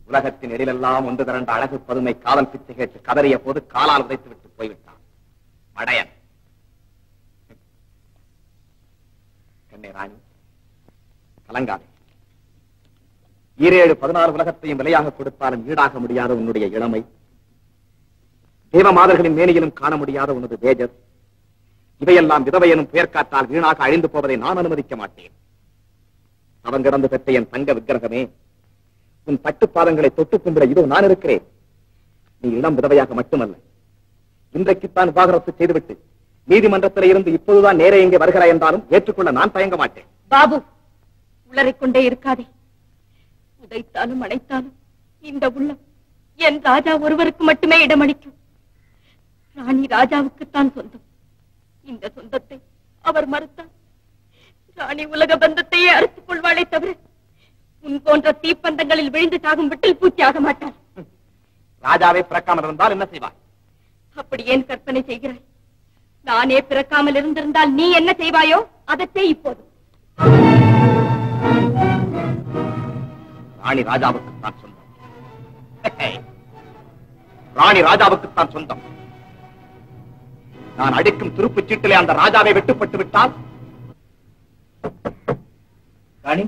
உலகத்தின் எழிலெல்லாம் ஒன்று திரண்ட அழகு பதுமை காதல் பிச்சை கேட்டு கதறிய போது காலால் உதைத்து விட்டு போய்விட்டான் மடையன். கண்ணே ராணி, கலங்காதே. 17-14 உலகத்தையும் விலையாக கொடுத்தாலும் ஈடாக முடியாத உன்னுடைய இளமை, தேவமாதர்களின் மேனியிலும் காண முடியாத உனது தேஜஸ், இவையெல்லாம் விதவையனும் பெயர்காற்றால் வீணாக அழிந்து போவதை நான் அனுமதிக்க மாட்டேன். அவங்கிடந்து பெற்ற என் தங்க விக்கிரகமே, உன் பட்டுப்பாதங்களை தொட்டுக் கும்பிட இதோ நான் இருக்கிறேன். நீ இளம் விதவையாக மட்டுமல்ல, இன்றைக்குத்தான் விவாகரத்து செய்துவிட்டு நீதிமன்றத்தில் இருந்து இப்போதுதான் நேரே இங்கே வருகிறாய் என்றாலும் ஏற்றுக்கொள்ள நான் தயங்க மாட்டேன். பாபு, உளறிக்கொண்டே இருக்காதே. உதைத்தாலும் அணைத்தாலும் இந்த உள்ளம் என் ராஜா ஒருவருக்கு மட்டுமே இடமளிக்கும். ராணி ராஜாவுக்குத்தான் சொந்தம். இந்த சொந்தத்தை அவர் மறுத்தார் ராணி உலக பந்தத்தையே அறுத்துக் கொள்வாளே தவிர உன் போன்ற தீப்பந்தங்களில் விழுந்து சாகும் விட்டில் பூச்சி ஆக மாட்டார். ராஜாவை பிறக்காமல் இருந்தால் என்ன செய்வாய்? அப்படி ஏன் கற்பனை செய்கிறாய்? நானே பிறக்காமல் இருந்திருந்தால் நீ என்ன செய்வாயோ அதற்கே இப்போது. ராணி ராஜாவுக்குத்தான் சொந்தம். ராணி ராஜாவுக்குத்தான் சொந்தம். நான் அடிக்கும் துருப்புச் சீட்டிலே அந்த ராஜாவை வெட்டுப்பட்டு விட்டால் ராணி,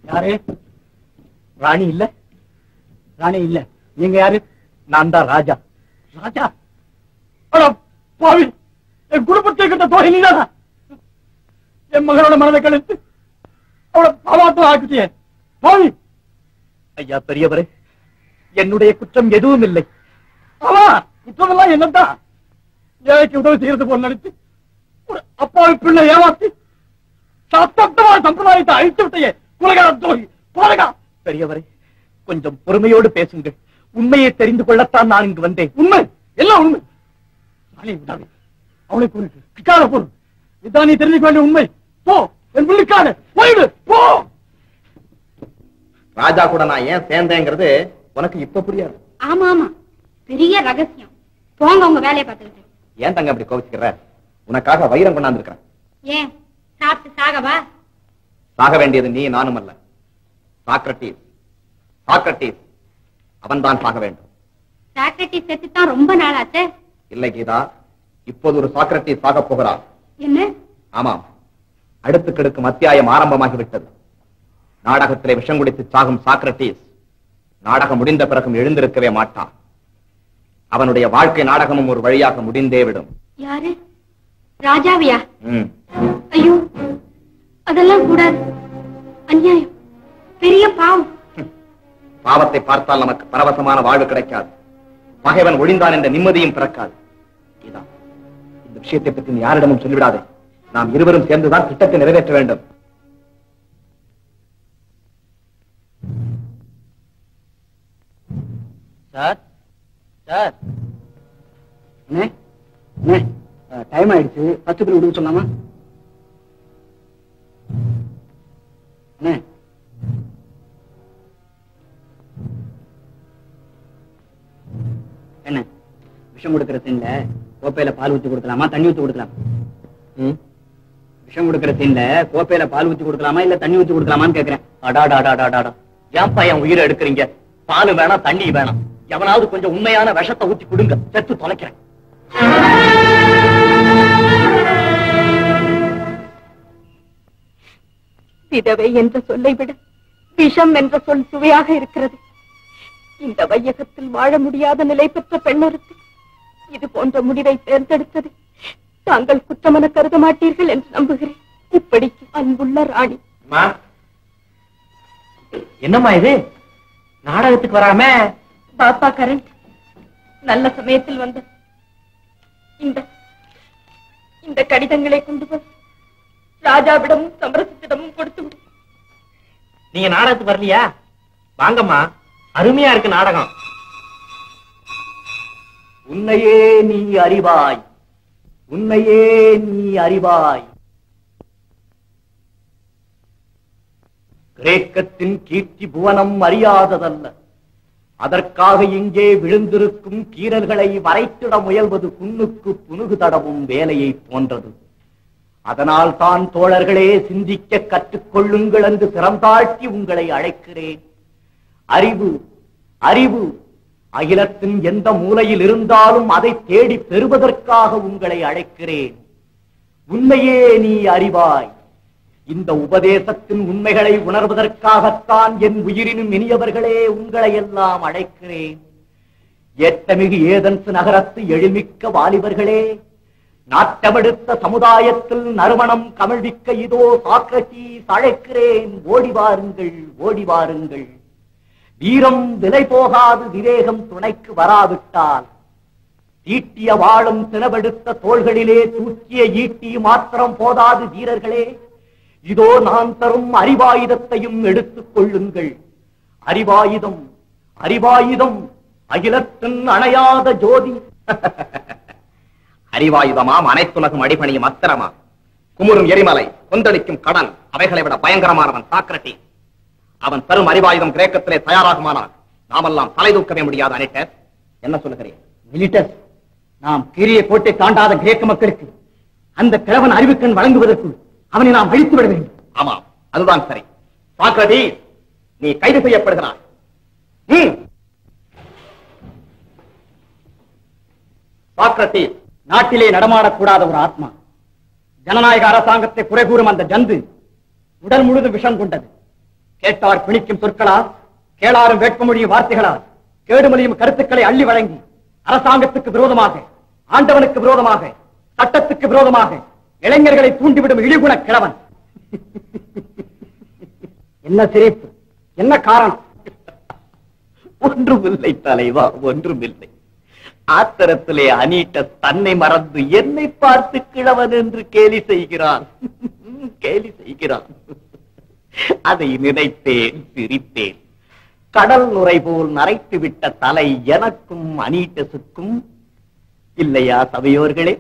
யாரு? ராணி இல்ல, ராணி இல்ல. நீங்க யாரு? நான் தான் ராஜா. ராஜா? பாவி, என் குடும்பத்தை கிட்ட தோகை நீதானா? என் மகளோட மனதை கழித்து அவளை பாவாட்டம் ஆக்கிட்டேன். பாவி! ஐயா பெரியவரே, என்னுடைய குற்றம் எதுவும் இல்லை. குற்றமெல்லாம் என்னதான்? ஏழைக்கு உதவி செய்யறது போல் நடித்து ஒரு அப்பாவி பிள்ளை ஏமாத்தி சத்தமான சம்பிரதாயத்தை அழித்து விட்டையே குலகார துரோகி, குலகா! பெரியவரே, கொஞ்சம் பொறுமையோடு பேசுங்கள். உண்மையை தெரிந்து கொள்ளத்தான் நான் இங்கு வந்தேன். உண்மை, எல்லாம் உண்மை. அவளை பொருள் இதான் நீ தெரிஞ்சுக்க வேண்டிய உண்மை. போ, என் பிள்ளைக்கான போயிடு, போ. ராஜா கூட நான் ஏன் சேர்ந்தேங்கிறது உனக்கு இப்ப புரியாது. ஆமா ஆமா, பெரிய ரகசியம். போங்க உங்க வேலையை பார்த்துக்கிட்டு. ஏன் தங்க அப்படி கோவிச்சுக்கிற? உனக்காக வைரம் கொண்டாந்து இருக்கிறேன். ஏன் சாப்பிட்டு சாகவா? சாக வேண்டியது நீ நானும் அல்ல, சாக்ரட்டிஸ். சாக்ரட்டிஸ் அவன்தான் சாக வேண்டும். சாக்ரட்டிஸ் செத்துத்தான் ரொம்ப நாளாச்சே. இல்லை கீதா, இப்போது ஒரு சாக்ரட்டிஸ் சாக போகிறார். என்ன? ஆமாம், அடுத்து கிடக்கும் அத்தியாயம் ஆரம்பமாகிவிட்டது. நாடகத்திலே விஷம் குடித்து சாகும் சாக்ரட்டிஸ் நாடகம் முடிந்த பிறகும் எழுந்திருக்கவே மாட்டான். அவனுடைய வாழ்க்கை நாடகமும் ஒரு வழியாக முடிந்தே விடும். யாரு? ராஜாவியா? ஐயோ, அதெல்லாம் கூடாது. அநியாயம், பெரிய பாவம். பாவத்தை பார்த்தால் நமக்கு பரவசமான வாழ்வு கிடைக்காது. பகைவன் ஒழிந்தான் என்ற நிம்மதியும் பிறக்காது. கீதா, இந்த விஷயத்தை பற்றி நீ யாரிடமும் சொல்லிவிடாதே. நாம் இருவரும் சேர்ந்துதான் திட்டத்தை நிறைவேற்ற வேண்டும். சார், சார், டைம் ஆயிடுச்சு. 10 பேர் விடுக்க சொல்லாமா? என்ன விஷம் கொடுக்கிற சீன்ல கோப்பையில பால் ஊத்தி கொடுக்கலாமா, தண்ணி ஊத்தி கொடுக்கலாமா? விஷம் கொடுக்கிற சீன்ல கோப்பையில பால் ஊத்தி கொடுக்கலாமா இல்ல தண்ணி ஊத்தி கொடுக்கலாமான்னு கேக்குறேன். அடாடாடாடாடா, ஏன்பா என் உயிரை எடுக்கிறீங்க? பால் வேணாம், தண்ணி வேணாம். எவனாவது கொஞ்சம் உண்மையான விஷத்தை ஊத்தி கொடுங்க, செத்து தொலைக்கிறேன். விதவை என்ற சொல்லை விட விஷம் என்ற சொல் சுவையாக இருக்கிறது. இந்த வையகத்தில் வாழ முடியாத நிலை பெற்ற பெண்ணொருக்கு இது போன்ற முடிவை தேர்ந்தெடுத்தது தாங்கள் குற்றமென கருத மாட்டீர்கள் என்று நம்புகிறேன். இப்படிக்கு அன்புள்ள ராணி. என்னம்மா இது? நாடகத்துக்கு வராம பாப்பா கரண்ட் நல்ல சமயத்தில் வந்த இந்த கடிதங்களை கொண்டு போய் ராஜாவிடமும் சமரசத்திடமும் கொடுத்து விடு. நீங்க நாடகத்துக்கு வரலையா? வாங்கம்மா, அருமையா இருக்கு நாடகம். உன்னையே நீ அறிவாய், உன்னையே நீ அறிவாய். கிரேக்கத்தின் கீர்த்தி புவனம் அறியாததல்ல. அதற்காக இங்கே விழுந்திருக்கும் கீறல்களை வரைத்திட முயல்வது புண்ணுக்கு புனுகு தடவும் வேலையை போன்றது. அதனால் தான் தோழர்களே, சிந்திக்க கற்றுக்கொள்ளுங்கள் என்று சிறந்தாழ்த்தி உங்களை அழைக்கிறேன். அறிவு அறிவு அகிலத்தின் எந்த மூலையில் இருந்தாலும் அதை தேடி பெறுவதற்காக உங்களை அழைக்கிறேன். உண்மையே நீ அறிவாய். இந்த உபதேசத்தின் உண்மைகளை உணர்வதற்காகத்தான் என் உயிரினும் இனியவர்களே உங்களை எல்லாம் அழைக்கிறேன். ஏற்றமிகு ஏதென்ஸ் நகரத்து எழில்மிக்க வாலிபர்களே, நாட்டமெடுத்த சமுதாயத்தில் நறுமணம் கமிழ்விக்க இதோ சாக்ரடீஸ் அழைக்கிறேன். ஓடி வாருங்கள், ஓடி வாருங்கள். வீரம் விலை போகாது, விவேகம் துணைக்கு வராவிட்டால் தீட்டிய வாளும் தினவெடுத்த தோள்களிலே தூக்கிய ஈட்டி மாத்திரம் போதாது வீரர்களே. இதோ நான் தரும் அறிவாயுதத்தையும் எடுத்துக் கொள்ளுங்கள். அறிவாயுதம் அறிவாயுதம் அகிலத்தின் அணையாத ஜோதி. அறிவாயுதமாம், அனைத்துலகும் அடிபணியும் அத்திரமா, குமுறும் எரிமலை, கொந்தளிக்கும் கடல், அவைகளை விட பயங்கரமானவன் சாக்ரடீஸ். அவன் தரும் அறிவாயுதம் கிரேக்கத்திலே தயாராகுமானால் நாமெல்லாம் தலை தூக்கவே முடியாது. அனிட்டஸ், என்ன சொல்லுகிறேன்? மிலிட்டஸ், நாம் கீரிய கோட்டை தாண்டாத கிரேக்க மக்களுக்கு அந்த கிழவன் அறிவுக்கண் வழங்குவதற்கு அவனை நாம் அழித்து விட வேண்டும். ஆமாம், அதுதான் சரி. சாக்ரடீஸ், நீ கைது செய்யப்படுகிறாய். சாக்ரடீஸ், நாட்டிலே நடமாடக்கூடாத ஒரு ஆத்மா, ஜனநாயக அரசாங்கத்தை குறை கூறும் அந்த ஜந்து உடல் முழுதும் விஷம் கொண்டது. கேட்டார் பிணிக்கும் சொற்களால், கேளாரும் வேட்பமொழியும் வார்த்தைகளால் கேடுமொழியும் கருத்துக்களை அள்ளி வழங்கி அரசாங்கத்துக்கு விரோதமாக, ஆண்டவனுக்கு விரோதமாக, சட்டத்துக்கு விரோதமாக இளைஞர்களை தூண்டிவிடும் இழிகுண கிழவன். என்ன சிரிப்பு, என்ன காரணம்? ஒன்றுமில்லை தலைவா, ஒன்றுமில்லை. ஆத்திரத்திலே அனீட்டஸ் தன்னை மறந்து என்னை பார்த்து கிழவன் என்று கேலி செய்கிறான். கேலி செய்கிறான். அதை நினைத்தேன், சிரித்தேன். கடல் நுரை போல் நரைத்து விட்ட தலை எனக்கும் அனீட்டஸுக்கும் இல்லையா சபையோர்களே?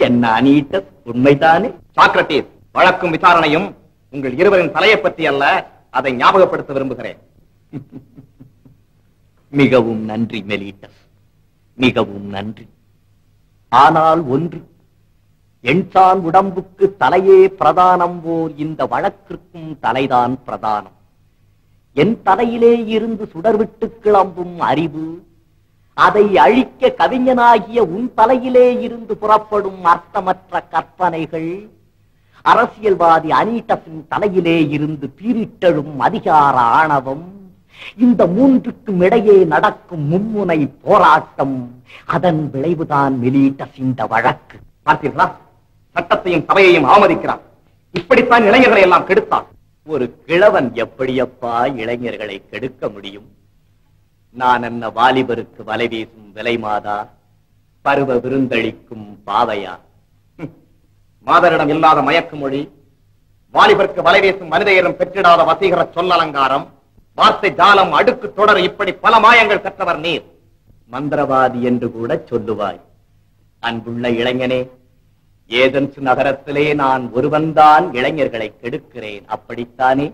என்ன அனீட்டஸ், உண்மைதானே? சாக்ரடீஸ், வழக்கும் விசாரணையும் உங்கள் இருவரின் தலையை பற்றி அல்ல, அதை ஞாபகப்படுத்த விரும்புகிறேன். மிகவும் நன்றி மெலிட்டஸ், மிகவும் நன்றி. ஆனால் ஒன்று, எண்சான் உடம்புக்கு தலையே பிரதானம் போல் இந்த வழக்கிற்கும் தலைதான் பிரதானம். என் தலையிலே இருந்து சுடர்விட்டு கிளம்பும் அறிவு, அதை அழிக்க கவிஞனாகிய உன் தலையிலே இருந்து புறப்படும் அர்த்தமற்ற கற்பனைகள், அரசியல்வாதி அனீட்டஸின் தலையிலே இருந்து பீரிட்டெழும் அதிகார ஆணவம், இந்த மூன்றுக்கும் இடையே நடக்கும் மும்முனை போராட்டம், அதன் விளைவுதான் மெலிட்டஸ் இந்த வழக்கு. பார்த்தீர்களா? சட்டத்தையும் சபையையும் அவமதிக்கிறான். இப்படித்தான் இளைஞர்களை எல்லாம் கெடுத்தான். ஒரு கிழவன் எப்படியப்பா இளைஞர்களை கெடுக்க முடியும்? நான் என்ன வாலிபருக்கு வலை வீசும் விலை மாதா, பருவ விருந்தளிக்கும் பாவையா? மாதரிடம் இல்லாத மயக்கு மொழி, வாலிபருக்கு வலை வீசும் மனிதையரும் பெற்றிடாத வசீகர சொல்லலங்காரம், வார்த்தை ஜாலம், அடுக்கு தொடர், இப்படி பல மாயங்கள் கற்றவர் நீர். மந்திரவாதி என்று கூட சொல்லுவாய். அன்புள்ள இளைஞனே, ஏதென்ஸ் நகரத்திலே நான் ஒருவன்தான் இளைஞர்களை கெடுக்கிறேன், அப்படித்தானே?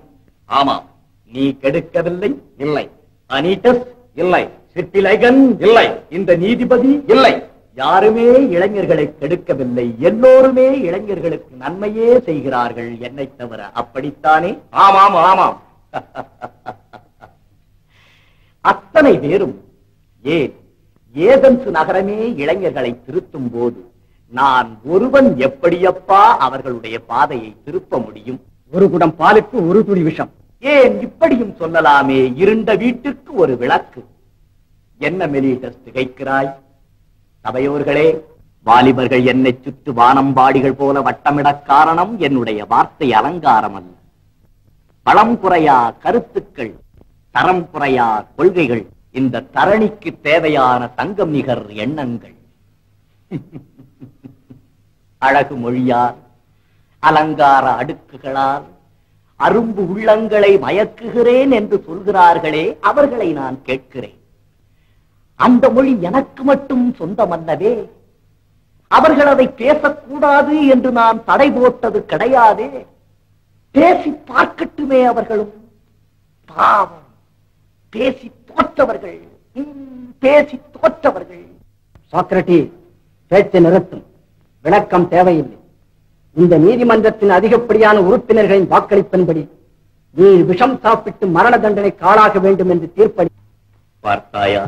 ஆமாம். நீ கெடுக்கவில்லை? இல்லை. அனீட்டஸ்? இல்லை. சிட்டிலைகன்? இல்லை. இந்த நீதிபதி? இல்லை. யாருமே இளைஞர்களை கெடுக்கவில்லை. எல்லோருமே இளைஞர்களுக்கு நன்மையே செய்கிறார்கள், என்னை தவிர, அப்படித்தானே? ஆமாம், ஆமாம். அத்தனை பேரும் ஏன் ஏதென்ஸ் நகரமே இளைஞர்களை திருத்தும் போது நான் ஒருவன் எப்படியப்பா அவர்களுடைய பாதையை திருப்ப முடியும்? ஒரு குடம் பாலுக்கு ஒரு துளி விஷம். ஏன் இப்படியும் சொல்லலாமே, இருண்ட வீட்டுக்கு ஒரு விளக்கு. என்ன மெலிட்டஸ் திகைக்கிறாய்? சபையோர்களே, வாலிபர்கள் என்னை சுற்று வானம்பாடிகள் போல வட்டமிட காரணம் என்னுடைய வார்த்தை அலங்காரம் அல்ல. பலம் குறையா கருத்துக்கள், தரம் குறையா கொள்கைகள், இந்த தரணிக்கு தேவையான தங்கம் நிகர் எண்ணங்கள். அழகு மொழியால், அலங்கார அடுக்குகளால் அரும்பு உள்ளங்களை மயக்குகிறேன் என்று சொல்கிறார்களே, அவர்களை நான் கேட்கிறேன். அந்த மொழி எனக்கு மட்டும் சொந்தமல்லவே. அவர்கள் அதை பேசக்கூடாது என்று நான் தடை போட்டது கிடையாதே. பேசி பார்க்கட்டுமே அவர்களும். பாவம் பேசி தோற்றவர்கள், பேசி தோற்றவர்கள். சாக்ரட்டிஸ், பேச்சை நிறுத்தும். விளக்கம் தேவையில்லை. இந்த நீதிமன்றத்தின் அதிகப்படியான உறுப்பினர்களின் வாக்களிப்பின்படி நீ விஷம் சாப்பிட்டு மரண தண்டனைக்கு ஆளாக வேண்டும் என்று தீர்ப்பளி. பார்த்தாயா,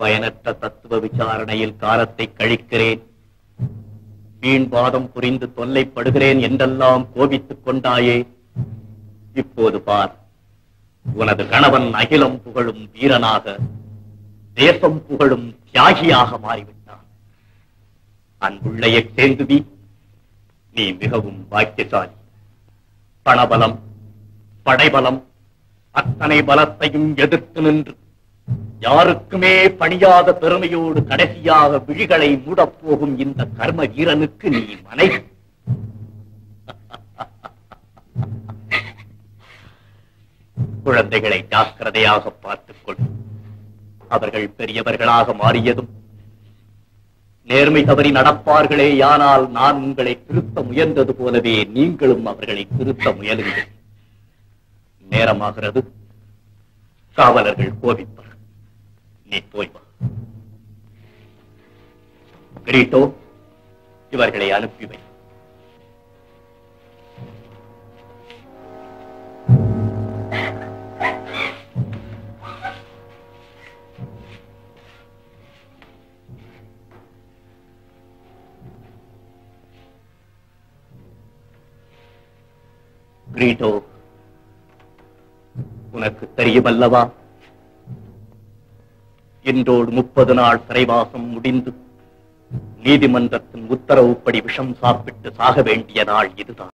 பயனற்ற தத்துவ விசாரணையில் காலத்தை கழிக்கிறேன், வீண்வாதம் புரிந்து தொல்லைப்படுகிறேன் என்றெல்லாம் கோபித்துக் கொண்டாயே. இப்போது பார், உனது கணவன் அகிலம் புகழும் வீரனாக, தேசம் புகழும் தியாகியாக மாறிவிட்டான். அன்புள்ள எட்டேந்துவி, நீ மிகவும் பாக்கியசாலி. பணபலம், படைபலம், அத்தனை பலத்தையும் எதிர்த்து நின்று யாருக்குமே பணியாத பெருமையோடு கடைசியாக விழிகளை மூடப்போகும் இந்த கர்ம வீரனுக்கு நீ மனைவி. குழந்தைகளை ஜாக்கிரதையாக பார்த்துக் கொள். அவர்கள் பெரியவர்களாக மாறியதும் நேர்மை தவறி நடப்பார்களே. ஆனால் நான் உங்களை திருத்த முயன்றது போலவே நீங்களும் அவர்களை திருத்த முயலுங்கள். நேரமாகிறது, காவலர்கள் கோபிப்பர். நீ போய் வா. கிரீட்டோ, இவர்களை அனுப்பி வை. கிரீட்டோ, உனக்கு தெரியுமல்லவா, இன்றோடு 30 நாள் சிறைவாசம் முடிந்து நீதிமன்றத்தின் உத்தரவுப்படி விஷம் சாப்பிட்டு சாக வேண்டிய நாள் இதுதான்.